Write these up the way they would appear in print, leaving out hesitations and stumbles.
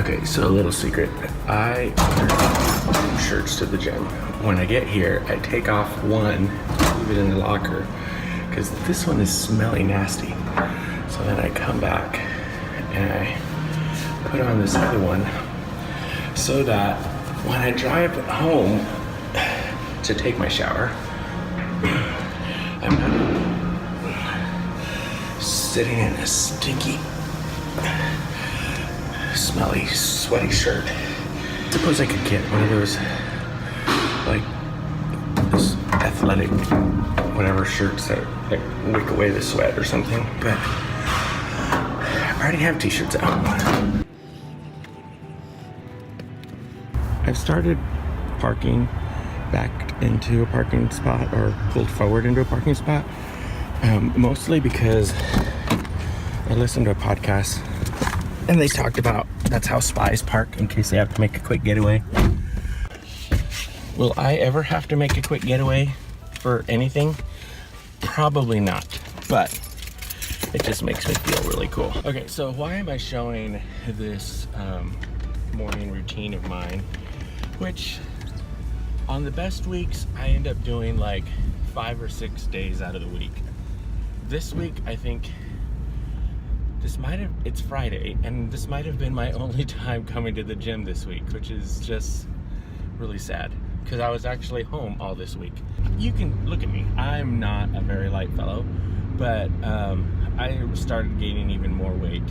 Okay, so a little secret. I ordered shirts to the gym. When I get here, I take off one, leave it in the locker, because this one is smelly nasty. So then I come back and I put on this other one so that when I drive home to take my shower, I'm not sitting in a stinky, smelly, sweaty shirt. Suppose I could get one of those, like, those athletic, whatever shirts that like wick away the sweat or something, but I already have t-shirts at home. I've started parking back into a parking spot, or pulled forward into a parking spot, mostly because I listened to a podcast and they talked about that's how spies park in case they have to make a quick getaway. Will I ever have to make a quick getaway for anything? Probably not, but it just makes me feel really cool. Okay, so why am I showing this morning routine of mine, which on the best weeks I end up doing like 5 or 6 days out of the week. This week I think it's Friday, and this might have been my only time coming to the gym this week, which is just really sad because I was actually home all this week. You can look at me, I'm not a very light fellow, but I started gaining even more weight.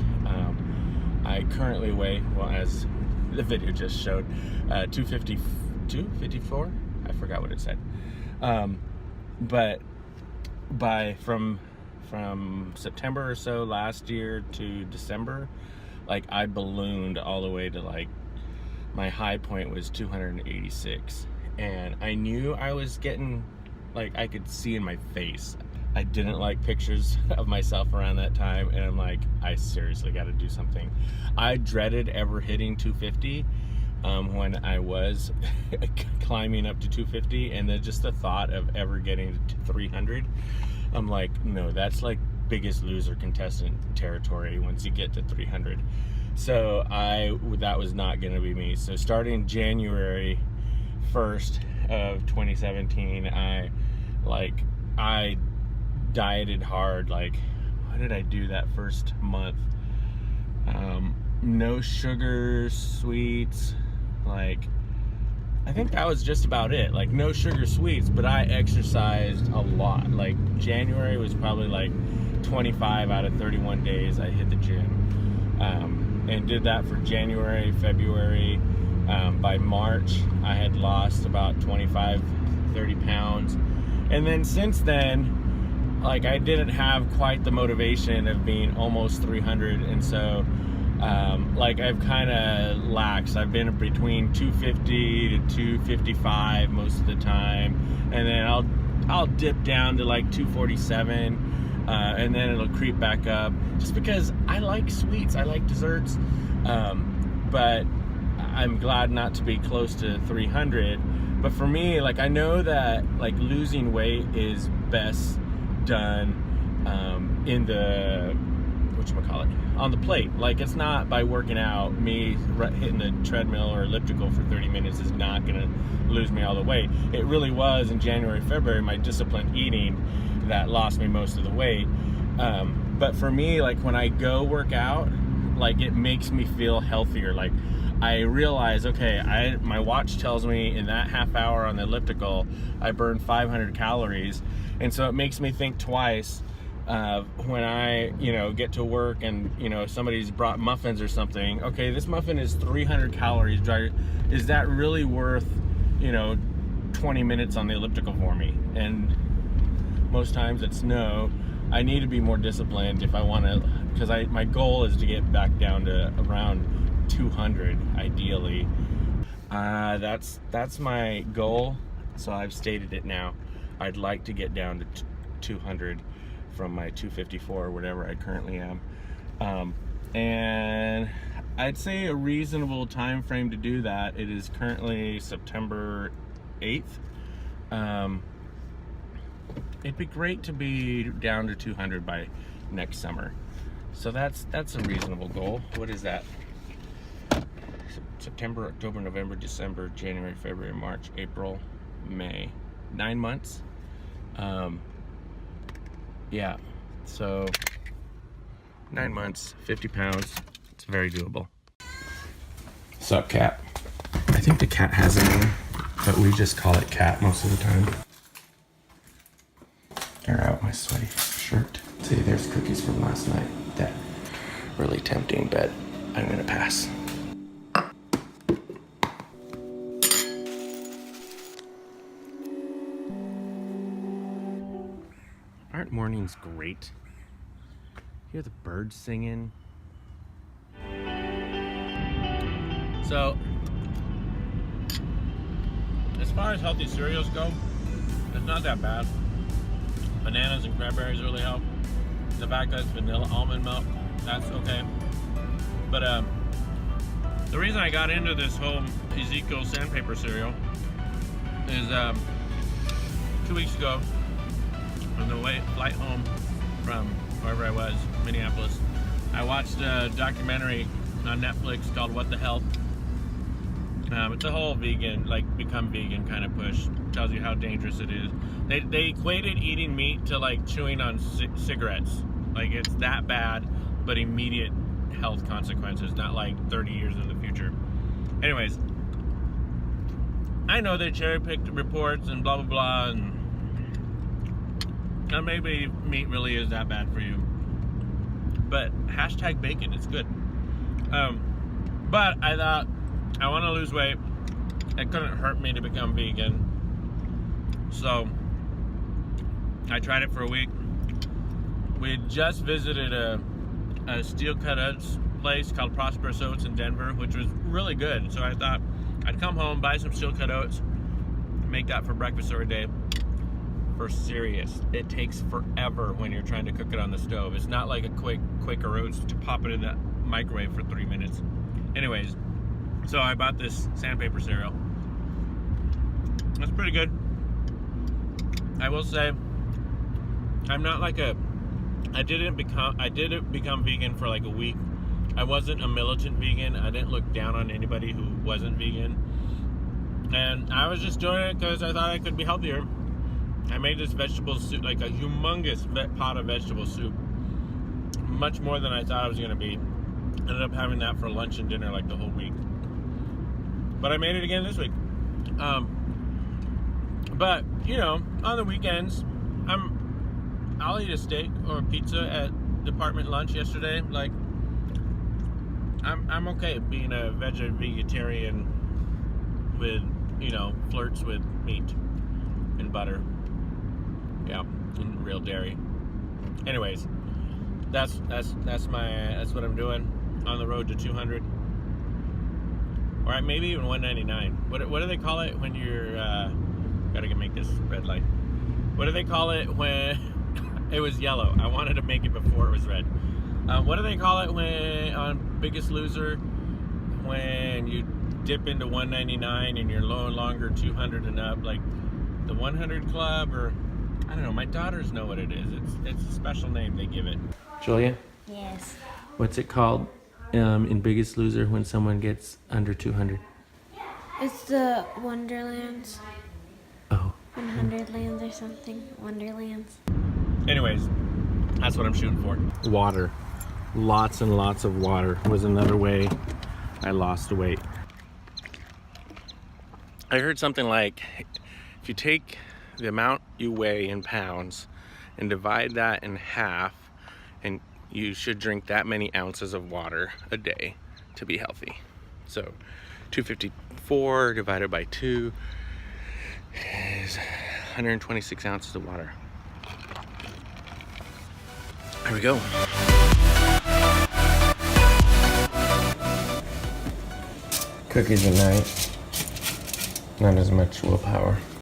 I currently weigh, well, as the video just showed, 254, I forgot what it said, but from September or so last year to December, like, I ballooned all the way to, like, my high point was 286, and I knew I was getting, like, I could see in my face. I didn't like pictures of myself around that time, and I'm like, I seriously got to do something. I dreaded ever hitting 250 when I was climbing up to 250, and then just the thought of ever getting to 300, I'm like, no, that's like Biggest Loser contestant territory once you get to 300. So that was not going to be me. So starting January 1st of 2017, I dieted hard. Like, what did I do that first month? No sugar, sweets, like, I think that was just about it. Like, no sugar, sweets, but I exercised a lot. Like, January was probably like 25 out of 31 days I hit the gym, and did that for January, February. By March, I had lost about 25, 30 pounds. And then since then, like, I didn't have quite the motivation of being almost 300, and so like, I've kind of laxed. I've been between 250 to 255 most of the time, and then I'll dip down to like 247, and then it'll creep back up, just because I like sweets, I like desserts, but I'm glad not to be close to 300. But for me, like, I know that, like, losing weight is best done in the, whatchamacallit, on the plate. Like, it's not by working out. Me hitting the treadmill or elliptical for 30 minutes is not gonna lose me all the weight. It really was in January, February, my disciplined eating that lost me most of the weight. But for me, like, when I go work out, like, it makes me feel healthier. Like, I realize, okay, my watch tells me in that half hour on the elliptical, I burned 500 calories. And so it makes me think twice when I, get to work and, somebody's brought muffins or something. Okay, this muffin is 300 calories. Is that really worth, 20 minutes on the elliptical for me? And most times it's no. I need to be more disciplined if I want to, because my goal is to get back down to around 200 ideally. That's my goal, so I've stated it now. I'd like to get down to 200 from my 254 or whatever I currently am, and I'd say a reasonable time frame to do that. It is currently September 8th. It'd be great to be down to 200 by next summer. So that's a reasonable goal. What is that? September, October, November, December, January, February, March, April, May. 9 months. Yeah, so 9 months, 50 pounds. It's very doable. Sup, cat? I think the cat has a name, but we just call it Cat most of the time. Air out my sweaty shirt. See, there's cookies from last night. That really tempting, but I'm gonna pass. Aren't mornings great? Hear the birds singing. So, as far as healthy cereals go, it's not that bad. Bananas and cranberries really help. The fact that it's vanilla almond milk, that's okay. But the reason I got into this whole Ezekiel sandpaper cereal is 2 weeks ago, on the flight home from wherever I was, Minneapolis, I watched a documentary on Netflix called What the Health. It's a whole vegan, like become vegan kind of push. Tells you how dangerous it is. They equated eating meat to like chewing on cigarettes. Like it's that bad, but immediate health consequences, not like 30 years in the future. Anyways, I know they cherry-picked reports and blah, blah, blah, and maybe meat really is that bad for you. But hashtag bacon, it's good. But I thought, I want to lose weight. It couldn't hurt me to become vegan. So I tried it for a week. We had just visited a steel cut oats place called Prosperous Oats in Denver, which was really good. So I thought I'd come home, buy some steel cut oats, make that for breakfast every day. For serious, it takes forever when you're trying to cook it on the stove. It's not like a quick Quaker Oats to pop it in the microwave for 3 minutes. Anyways, so I bought this sandpaper cereal. That's pretty good. I will say, I'm not like I didn't become vegan for like a week. I wasn't a militant vegan. I didn't look down on anybody who wasn't vegan. And I was just doing it because I thought I could be healthier. I made this vegetable soup, like a humongous pot of vegetable soup. Much more than I thought I was going to be. Ended up having that for lunch and dinner like the whole week. But I made it again this week. But, you know, on the weekends, I'll eat a steak or a pizza at department lunch yesterday. Like, I'm okay being a vegetarian with, you know, flirts with meat and butter. Yeah, and real dairy. Anyways, that's what I'm doing on the road to 200. All right, maybe even 199. What do they call it when you're gotta make this red light? What do they call it when it was yellow? I wanted to make it before it was red. What do they call it when on Biggest Loser when you dip into 199 and you're no longer 200 and up, like the 100 Club, or I don't know. My daughters know what it is. It's a special name they give it. Julia? Yes. What's it called in Biggest Loser when someone gets under 200? It's the Wonderlands. Oh. 100 Lands or something. Wonderlands. Anyways, that's what I'm shooting for. Water. Lots and lots of water was another way I lost weight. I heard something like, if you take the amount you weigh in pounds and divide that in half, and you should drink that many ounces of water a day to be healthy. So 254 divided by 2 is 126 ounces of water. There we go. Cookies at night. Not as much willpower.